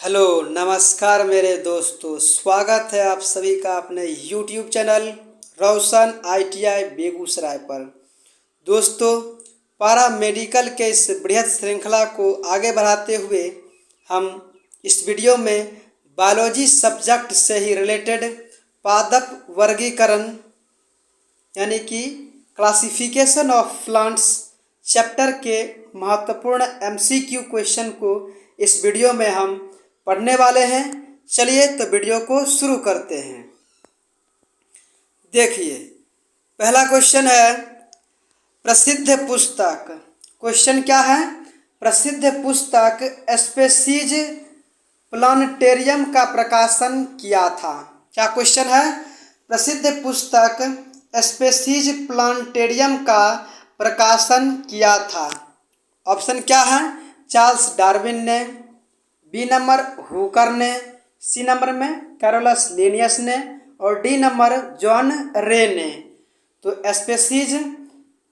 Hello नमस्कार मेरे दोस्तों, स्वागत है आप सभी का अपने YouTube चैनल रोशन ITI बेगूसराय पर। दोस्तों, पारा मेडिकल के इस बृहद श्रृंखला को आगे बढ़ाते हुए हम इस वीडियो में बायोलॉजी सब्जेक्ट से ही रिलेटेड पादप वर्गीकरण यानी कि क्लासिफिकेशन ऑफ प्लांट्स चैप्टर के महत्वपूर्ण MCQ क्वेश्चन को इस वीडियो में हम पढ़ने वाले हैं। चलिए तो वीडियो को शुरू करते हैं। देखिए, पहला क्वेश्चन है प्रसिद्ध पुस्तक। क्वेश्चन क्या है? प्रसिद्ध पुस्तक स्पेसीज प्लानेटेरियम का प्रकाशन किया था। क्या क्वेश्चन है? प्रसिद्ध पुस्तक स्पेसीज प्लानेटेरियम का प्रकाशन किया था। ऑप्शन क्या है? चार्ल्स डार्विन ने, बी नंबर हुकर ने, सी नंबर में कैरोलस लिनियस ने और डी नंबर जॉन रे ने। तो स्पेसीज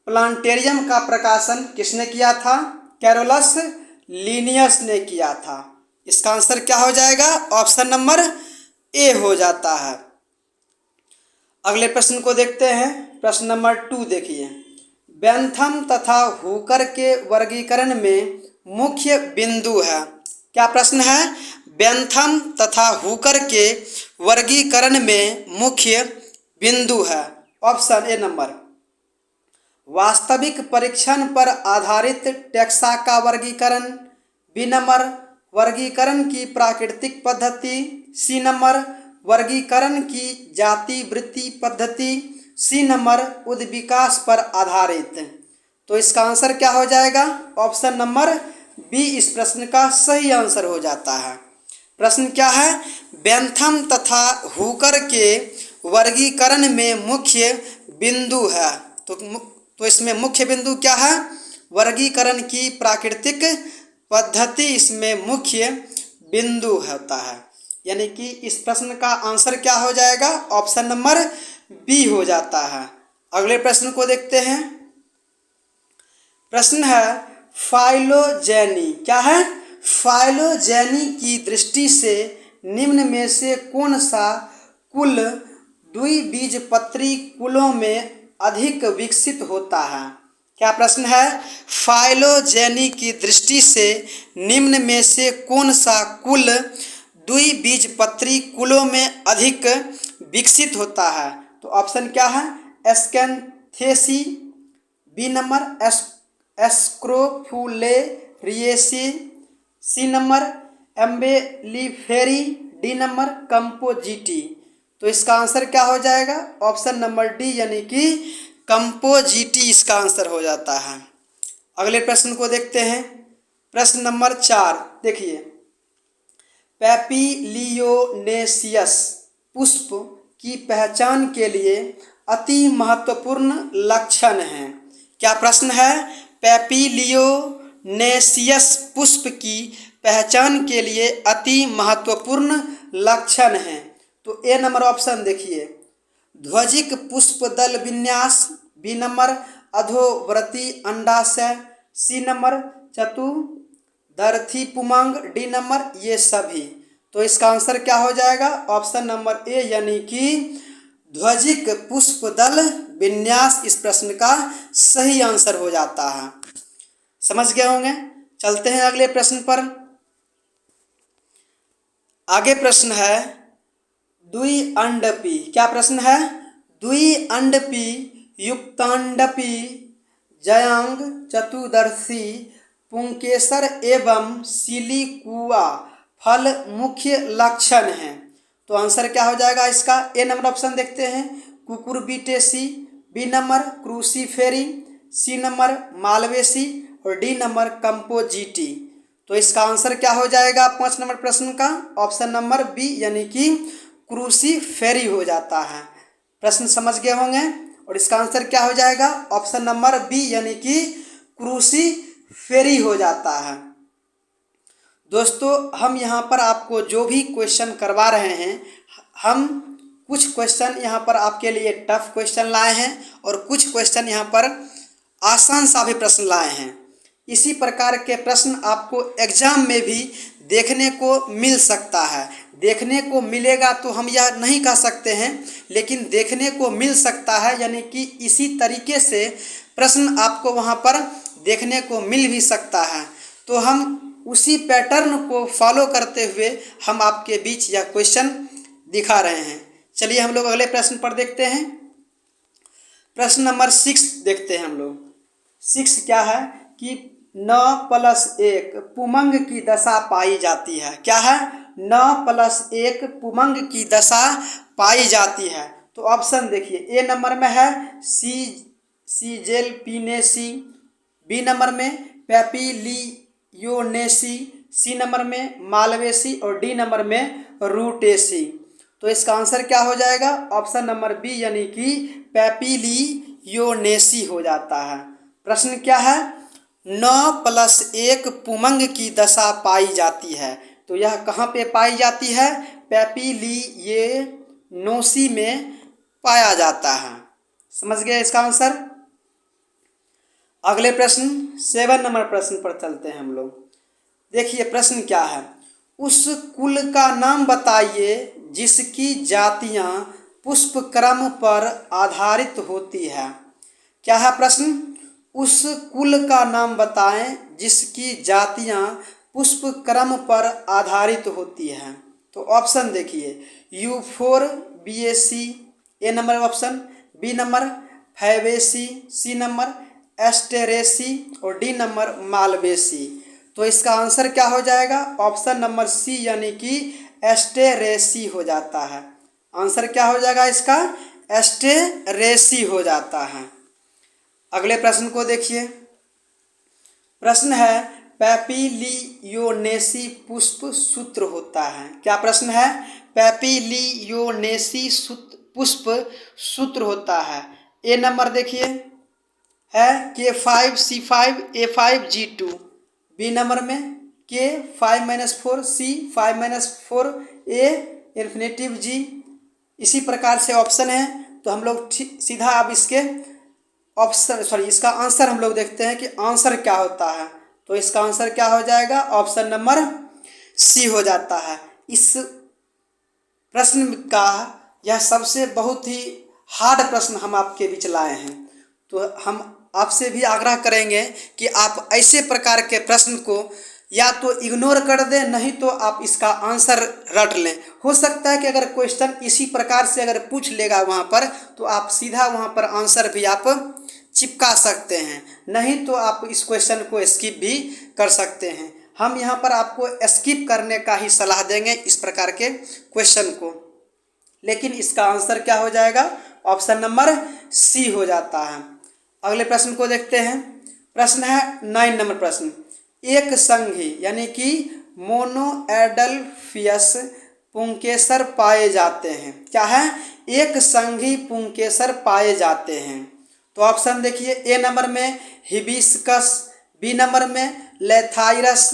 प्लानेटेरियम का प्रकाशन किसने किया था? कैरोलस लिनियस ने किया था। इसका आंसर क्या हो जाएगा? ऑप्शन नंबर ए हो जाता है। अगले प्रश्न को देखते हैं। प्रश्न नंबर 2 देखिए, बेंथम तथा हुकर के वर्गीकरण में मुख्य बिंदु है। क्या प्रश्न है? बेंथम तथा हुकर के वर्गीकरण में मुख्य बिंदु है। ऑप्शन ए नंबर, वास्तविक परीक्षण पर आधारित टैक्सा का वर्गीकरण, बी नंबर वर्गीकरण की प्राकृतिक पद्धति, सी नंबर वर्गीकरण की जाति वृत्ति पद्धति, सी नंबर उद्विकास पर आधारित। तो इसका आंसर क्या हो जाएगा? ऑप्शन नंबर बी इस प्रश्न का सही आंसर हो जाता है। प्रश्न क्या है? बेंथम तथा हुकर के वर्गीकरण में मुख्य बिंदु है। तो इसमें मुख्य बिंदु क्या है? वर्गीकरण की प्राकृतिक पद्धति इसमें मुख्य बिंदु होता है। यानी कि इस प्रश्न का आंसर क्या हो जाएगा? ऑप्शन नंबर बी हो जाता है। अगले प्रश्न को देखते हैं। प्रश्न है फाइलोजेनी। क्या है? फाइलोजेनी की दृष्टि से निम्न में से कौन सा कुल द्विबीजपत्री कुलों में अधिक विकसित होता है? क्या प्रश्न है? फाइलोजेनी की दृष्टि से निम्न में से कौन सा कुल द्विबीजपत्री कुलों में अधिक विकसित होता है? तो ऑप्शन क्या है? Acanthaceae, B number Scrophulariaceae, C number Umbelliferae, D number Compositae. तो इसका आंसर क्या हो जाएगा? ऑप्शन नंबर डी यानी कि कंपोजिटी इसका आंसर हो जाता है। अगले प्रश्न को देखते हैं। प्रश्न नंबर 4 देखिए, पैपिलियोनेसियस पुष्प की पहचान के लिए अति महत्वपूर्ण लक्षण हैं। क्या प्रश्न है? पैपिलियोनेसियस पुष्प की पहचान के लिए अति महत्वपूर्ण लक्षण हैं। तो ए नंबर ऑप्शन देखिए, ध्वजिक पुष्पदल विन्यास, बी नंबर अधोवर्ती अंडाशय, सी नंबर चतुर्दर्थी पुमंग, डी नंबर ये सभी। तो इसका आंसर क्या हो जाएगा? ऑप्शन नंबर ए यानी कि ध्वजिक पुष्पदल विन्यास इस प्रश्न का सही आंसर हो जाता है। समझ गए होंगे। चलते हैं अगले प्रश्न पर। आगे प्रश्न है द्विअंडपी। क्या प्रश्न है? द्विअंडपी, युक्तांडपी, जयांग, चतुर्दर्शी, पुंकेसर एवं सिलिकुआ फल मुख्य लक्षण हैं। तो आंसर क्या हो जाएगा इसका? ए नंबर ऑप्शन देखते हैं, कुकुरबिटेसी, बी नंबर क्रूसीफेरी, सी नंबर मालवेसी और डी नंबर कंपोजिटी। तो इसका आंसर क्या हो जाएगा 5 नंबर प्रश्न का? ऑप्शन नंबर बी यानी कि क्रूसीफेरी हो जाता है। प्रश्न समझ गए होंगे। और इसका आंसर क्या हो जाएगा? ऑप्शन नंबर बी यानी कि क्रूसीफेरी हो जाता है। दोस्तों, हम यहाँ पर आपको जो भी क्वेश्चन करवा रहे हैं, हम कुछ क्वेश्चन यहाँ पर आपके लिए टफ क्वेश्चन लाए हैं और कुछ क्वेश्चन यहाँ पर आसान सा भी प्रश्न लाए हैं। इसी प्रकार के प्रश्न आपको एग्जाम में भी देखने को मिल सकता है। देखने को मिलेगा तो हम यह नहीं कह सकते हैं, लेकिन देखने को मिल सकता है यानी कि इसी तरीके से प्रश्न आपको वहाँ पर देखने को मिल भी सकता है। तो हम उसी पैटर्न को फॉलो करते हुए हम आपके बीच यह क्वेश्चन दिखा रहे हैं। चलिए हम लोग अगले प्रश्न पर देखते हैं। प्रश्न नंबर 6 देखते हैं हम लोग। 6 क्या है कि 9+1 पुमंग की दशा पाई जाती है। क्या है? 9+1 पुमंग की दशा पाई जाती है। तो ऑप्शन देखिए, ए नंबर में है सीजेल्पिनेसी, बी नंबर में पैपिलियोनेसी, सी नंबर में मालवेसी और डी नंबर में रूटेसी। तो इसका आंसर क्या हो जाएगा? ऑप्शन नंबर बी यानी कि पैपिलियोनेसी हो जाता है। प्रश्न क्या है? 9+1 पुमंग की दशा पाई जाती है। तो यह कहाँ पे पाई जाती है? पैपिलियोनेसी में पाया जाता है। समझ गए इसका आंसर? अगले प्रश्न 7 नंबर प्रश्न पर चलते हैं हम लोग। देखिए प्रश्न क्या है, उस कुल का नाम बताइए जिसकी जातियां पुष्प क्रम पर आधारित होती है। क्या है प्रश्न? उस कुल का नाम बताएं जिसकी जातियां पुष्प क्रम पर आधारित होती हैं। तो ऑप्शन देखिए, Euphorbiaceae A number option, B number Fabaceae, C number Asteraceae और डी नंबर मालवेसी। तो इसका आंसर क्या हो जाएगा? ऑप्शन नंबर सी यानी कि एस्टेरेसी हो जाता है। आंसर क्या हो जाएगा इसका? एस्टेरेसी हो जाता है। अगले प्रश्न को देखिए। प्रश्न है, पैपिलियोनेसी पुष्प सूत्र होता है। क्या प्रश्न है? पैपिलियोनेसी पुष्प सूत्र होता है। ए नंबर देखिए है K5C5A5G2, बी नंबर में K5-4 C5-4 A infinitive G। इसी प्रकार से ऑप्शन है। तो हम लोग सीधा अब इसके इसका आंसर हम लोग देखते हैं कि आंसर क्या होता है। तो इसका आंसर क्या हो जाएगा? ऑप्शन नंबर सी हो जाता है। इस प्रश्न का यह सबसे बहुत ही हार्ड प्रश्न हम आपके बीच लाए हैं। तो हम आपसे भी आग्रह करेंगे कि आप ऐसे प्रकार के प्रश्न को या तो इग्नोर कर दें, नहीं तो आप इसका आंसर रट लें। हो सकता है कि अगर क्वेश्चन इसी प्रकार से अगर पूछ लेगा वहाँ पर, तो आप सीधा वहाँ पर आंसर भी आप चिपका सकते हैं, नहीं तो आप इस क्वेश्चन को स्किप भी कर सकते हैं। हम यहाँ पर आपको स्किप करने का ही सलाह देंगे इस प्रकार के क्वेश्चन को। लेकिन इसका आंसर क्या हो जाएगा? ऑप्शन नंबर सी हो जाता है। अगले प्रश्न को देखते हैं। प्रश्न है 9 नंबर प्रश्न। एक संघी यानी कि मोनोएडल्फियस पुंकेसर पाए जाते हैं। क्या है? एक संघी पुंकेसर पाए जाते हैं। तो ऑप्शन देखिए, ए नंबर में हिबिस्कस, बी नंबर में लेथाइरस,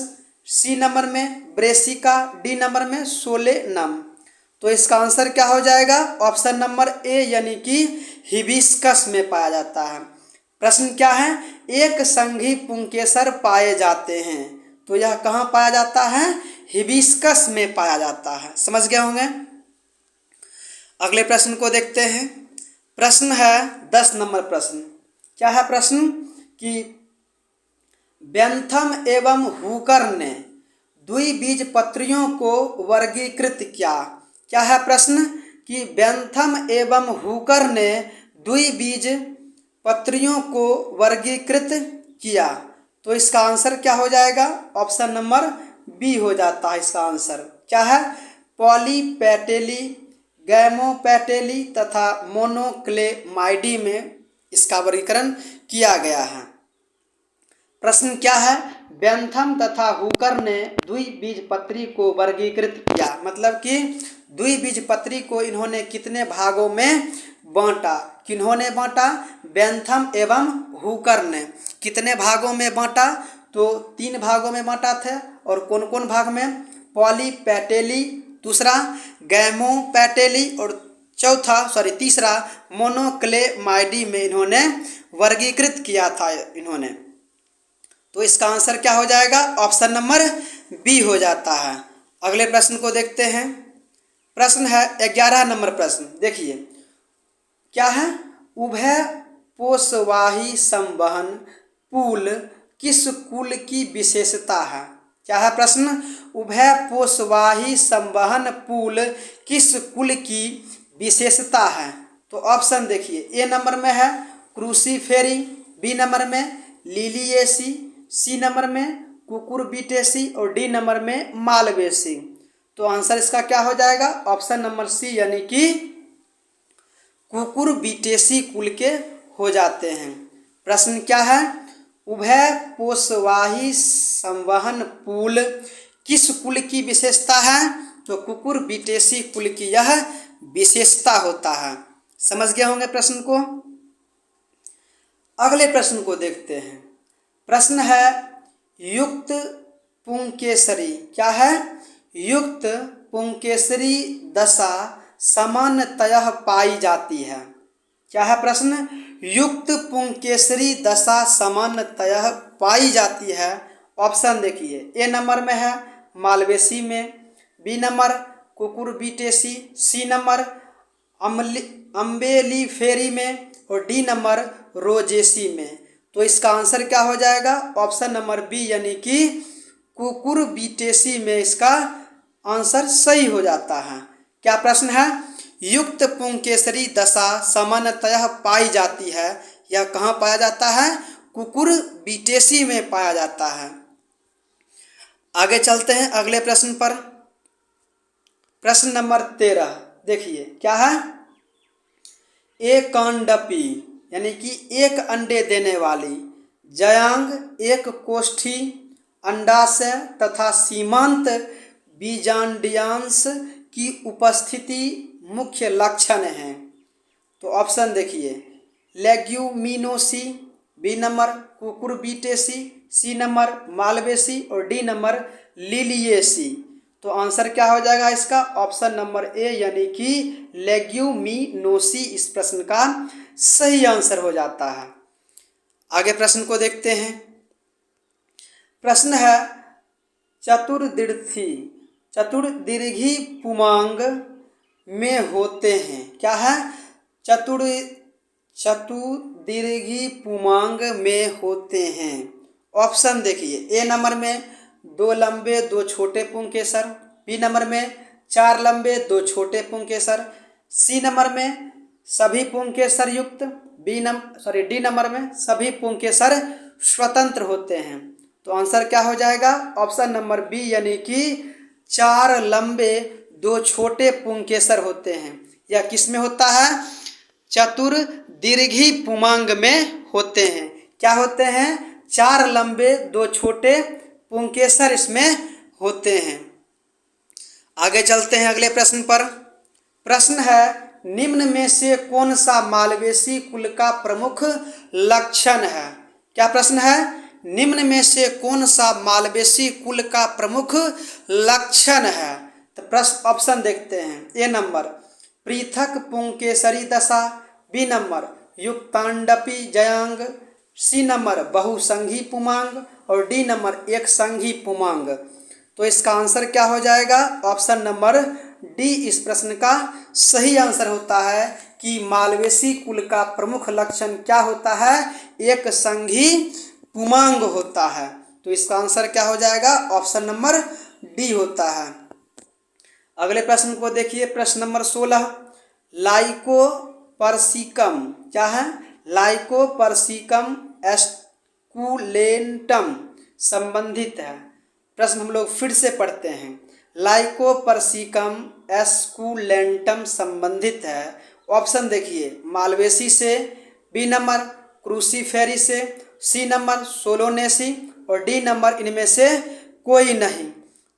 सी नंबर में ब्रेसिका, डी नंबर में सोलेनम। तो इसका आंसर क्या हो जाएगा? ऑप्शन नंबर ए यानी कि हिबिस्कस में पाया जाता है। प्रश्न क्या है? एक संघी पुंकेसर पाए जाते हैं। तो यह कहाँ पाया जाता है? हिबिस्कस में पाया जाता है। समझ गए होंगे। अगले प्रश्न को देखते हैं। प्रश्न है 10 नंबर प्रश्न। क्या है प्रश्न? कि बेंथम एवं हुकर ने द्विबीजपत्रियों को वर्गीकृत किया। क्या है प्रश्न? कि बेंथम एवं हुकर ने द्विबीजपत्रियों को वर्गीकृत किया। तो इसका आंसर क्या हो जाएगा? ऑप्शन नंबर बी हो जाता है इसका आंसर। क्या है? पॉलीपेटेली, गैमोपेटेली तथा मोनोक्लेमाइडी में इसका वर्गीकरण किया गया है। प्रश्न क्या है? बेंथम तथा हुकर ने द्विबीजपत्री को वर्गीकृत किया, मतलब कि द्विबीजपत्री को इन्होंने कितने भागों में बांटा? किन्होंने बांटा? बेंथम एवं हुकर ने कितने भागों में बांटा? तो 3 भागों में बांटा था। और कौन कौन भाग में? पॉलीपेटेली, दूसरा गैमोपेटेली और तीसरा मोनोक्लेमाइडी में इन्होंने वर्गीकृत किया था इन्होंने। तो इसका आंसर क्या हो जाएगा? ऑप्शन नंबर बी हो जाता है। अगले प्रश्न को देखते हैं। प्रश्न है 11 नंबर प्रश्न। देखिए क्या है, उभय पोषवाही संवहन पुल किस कुल की विशेषता है। क्या है प्रश्न, उभय पोषवाही संवहन पुल किस कुल की विशेषता है। तो ऑप्शन देखिए, ए नंबर में है क्रूसीफेरी, बी नंबर में लिलियेसी, सी नंबर में कुकुरबिटेसी और डी नंबर में मालवेसी। तो आंसर इसका क्या हो जाएगा, ऑप्शन नंबर सी यानी कि कुकुरबिटेसी कुल के हो जाते हैं। प्रश्न क्या है, उभय पोषवाही संवहन पुल किस कुल की विशेषता है। तो कुकुरबिटेसी कुल की यह विशेषता होता है। समझ गए होंगे प्रश्न को। अगले प्रश्न को देखते हैं। प्रश्न है युक्त पुंकेसरी। क्या है, युक्त पुंकेसरी दशा सामान्यतः पाई जाती है। क्या है प्रश्न, युक्त पुंकेसरी दशा सामान्यतः पाई जाती है। ऑप्शन देखिए, ए नंबर में है मालवेसी में, B number Cucurbitaceae, C number Umbelliferae में और डी नंबर रोजेसी में। तो इसका आंसर क्या हो जाएगा, ऑप्शन नंबर बी यानी कि कुकुरबिटेसी में इसका आंसर सही हो जाता है। क्या प्रश्न है, युक्त पुंकेसरी दशा सामान्यतः पाई जाती है। यह कहाँ पाया जाता है, कुकुरबिटेसी में पाया जाता है। आगे चलते हैं अगले प्रश्न पर। प्रश्न नंबर 13 देखिए क्या है, एकांडपी यानी कि एक अंडे देने वाली, जयांग एक कोष्ठी अंडाशय तथा सीमांत बीजांडियांश की उपस्थिति मुख्य लक्षण हैं। तो ऑप्शन देखिए, Leguminosae, B number Cucurbitaceae, C number Malvaceae और डी नंबर लिलियेसी। तो आंसर क्या हो जाएगा इसका, ऑप्शन नंबर ए यानी कि लेग्यूमिनोसी इस प्रश्न का सही आंसर हो जाता है। आगे प्रश्न को देखते हैं। प्रश्न है चतुर्दीर्घी, चतुर्दीर्घी पुमांग में होते हैं। क्या है, चतुर्दीर्घी पुमांग में होते हैं। ऑप्शन देखिए, ए नंबर में 2 लंबे 2 छोटे पुंकेसर, बी नंबर में 4 लंबे 2 छोटे पुंकेसर, सी नंबर में सभी पुंकेसर युक्त, डी नंबर में सभी पुंकेसर स्वतंत्र होते हैं। तो आंसर क्या हो जाएगा, ऑप्शन नंबर बी यानी कि 4 लंबे 2 छोटे पुंकेसर होते हैं। यह किस में होता है, चतुर्दीर्घी पुमांग में होते हैं। क्या होते हैं, 4 लंबे 2 छोटे पुंकेसर इसमें होते हैं। आगे चलते हैं अगले प्रश्न पर। प्रश्न है निम्न में से कौन सा मालवेसी कुल का प्रमुख लक्षण है। क्या प्रश्न है, निम्न में से कौन सा मालवेसी कुल का प्रमुख लक्षण है। तो प्रश्न ऑप्शन देखते हैं, ए नंबर पृथक पुंकेसरी दशा, बी नंबर युक्तांडपी जयांग, सी नंबर बहुसंघी पुमांग और डी नंबर एक संघी पुमांग। तो इसका आंसर क्या हो जाएगा, ऑप्शन नंबर डी इस प्रश्न का सही आंसर होता है कि मालवेसी कुल का प्रमुख लक्षण क्या होता है, एक संघी पुमांग होता है। तो इसका आंसर क्या हो जाएगा, ऑप्शन नंबर डी होता है। अगले प्रश्न को देखिए, प्रश्न नंबर 16 लाइकोपर्सिकम। क्या है, लाइकोपर्सिकम एस्कुलेंटम संबंधित है। प्रश्न हम लोग फिर से पढ़ते हैं, लाइकोपर्सिकम एस्कुलेंटम संबंधित है। ऑप्शन देखिए, मालवेसी से, बी नंबर क्रूसीफेरी से, सी नंबर सोलोनेसी और डी नंबर इनमें से कोई नहीं।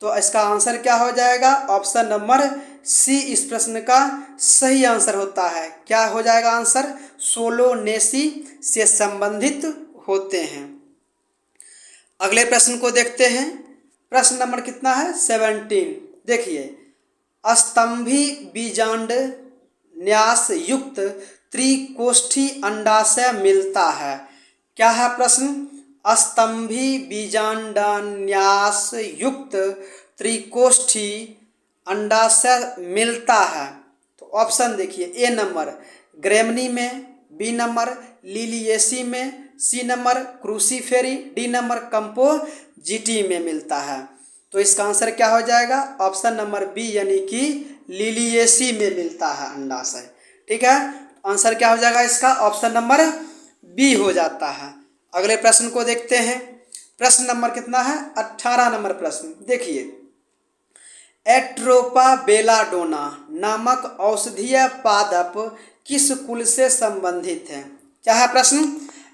तो इसका आंसर क्या हो जाएगा, ऑप्शन नंबर सी इस प्रश्न का सही आंसर होता है। क्या हो जाएगा आंसर, सोलोनेसी से संबंधित होते हैं। अगले प्रश्न को देखते हैं। प्रश्न नंबर कितना है, 17। देखिए, स्तंभी बीजांड न्यास युक्त त्रिकोष्ठी अंडाशय मिलता है। क्या है प्रश्न, स्तंभी बीजांडान्यास युक्त त्रिकोष्ठी अंडाशय मिलता है? तो ऑप्शन देखिए, ए नंबर ग्रेमनी में, बी नंबर लिलियेसी में, सी नंबर क्रूसीफेरी, डी नंबर कंपोजिटी में मिलता है। तो इसका आंसर क्या हो जाएगा? ऑप्शन नंबर बी यानी कि लिलियेसी में मिलता है अंडाशय। ठीक है, आंसर क्या हो जाएगा इसका? ऑप्शन नंबर बी हो जाता है। अगले प्रश्न को देखते हैं। प्रश्न नंबर कितना है? 18 नंबर प्रश्न देखिए, एट्रोपा बेलाडोना नामक औषधीय पादप किस कुल से संबंधित है? क्या है प्रश्न?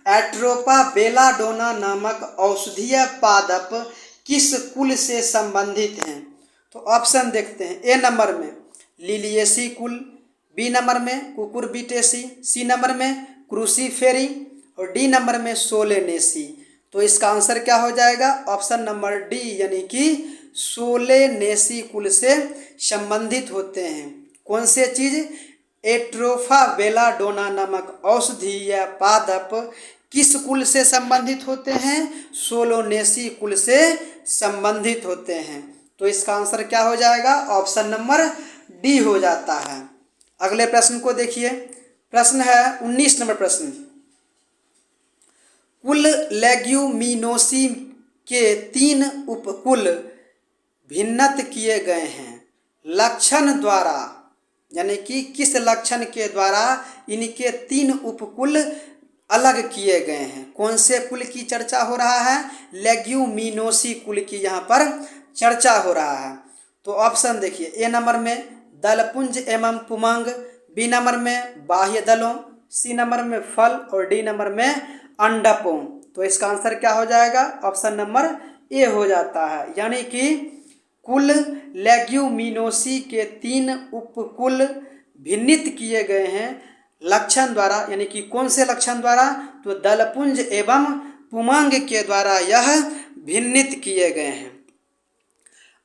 एट्रोपा बेलाडोना नामक औषधीय पादप किस कुल से संबंधित हैं? तो ऑप्शन देखते हैं। ए नंबर में लिलियेसी कुल, बी नंबर में कुकुरबिटेसी, सी नंबर में क्रूसीफेरी और डी नंबर में सोलेनेसी। तो इसका आंसर क्या हो जाएगा? ऑप्शन नंबर डी यानी कि सोलेनेसी कुल से संबंधित होते हैं। कौन से चीज? एट्रोफा बेलाडोना नामक औषधीय पादप किस कुल से संबंधित होते हैं? सोलोनेसी कुल से संबंधित होते हैं। तो इसका आंसर क्या हो जाएगा? ऑप्शन नंबर डी हो जाता है। अगले प्रश्न को देखिए। प्रश्न है 19 नंबर प्रश्न, कुल लेग्यूमिनोसी के 3 उपकुल भिन्नत किए गए हैं लक्षण द्वारा, यानी कि किस लक्षण के द्वारा इनके 3 उपकुल अलग किए गए हैं? कौन से कुल की चर्चा हो रहा है? लेग्यूमिनोसी कुल की यहाँ पर चर्चा हो रहा है। तो ऑप्शन देखिए, ए नंबर में दलपुंज एवं पुमंग, बी नंबर में बाह्य दलों, सी नंबर में फल और डी नंबर में अंडकों। तो इसका आंसर क्या हो जाएगा? ऑप्शन नंबर ए हो जाता है, यानी कि कुल लेग्यूमिनोसी के 3 उपकुल भिन्नित किए गए हैं लक्षण द्वारा, यानी कि कौन से लक्षण द्वारा? तो दलपुंज एवं पुमंग के द्वारा यह भिन्नित किए गए हैं।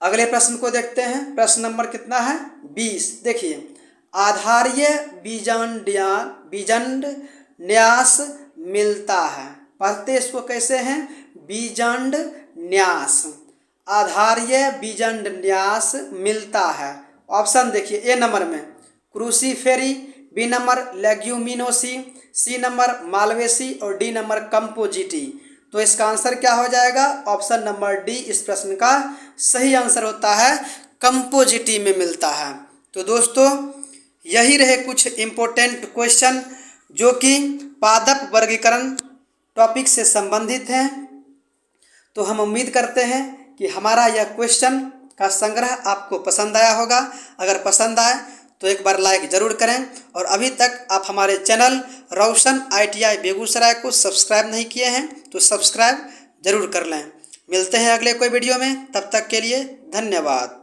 अगले प्रश्न को देखते हैं। प्रश्न नंबर कितना है? 20। देखिए, आधार्य बीजांड न्यास मिलता है। पढ़ते इसको कैसे हैं? बीजांड न्यास, आधार्य बीजांड न्यास मिलता है। ऑप्शन देखिए, ए नंबर में Cruciferae, B number Leguminosae, C number Malvaceae और डी नंबर कंपोजिटी। तो इसका आंसर क्या हो जाएगा? ऑप्शन नंबर डी इस प्रश्न का सही आंसर होता है, कंपोजिटी में मिलता है। तो दोस्तों, यही रहे कुछ इम्पोर्टेंट क्वेश्चन जो कि पादप वर्गीकरण टॉपिक से संबंधित हैं। तो हम उम्मीद करते हैं कि हमारा यह क्वेश्चन का संग्रह आपको पसंद आया होगा। अगर पसंद आए तो एक बार लाइक ज़रूर करें, और अभी तक आप हमारे चैनल रोशन ITI बेगूसराय को सब्सक्राइब नहीं किए हैं तो सब्सक्राइब ज़रूर कर लें। मिलते हैं अगले कोई वीडियो में, तब तक के लिए धन्यवाद।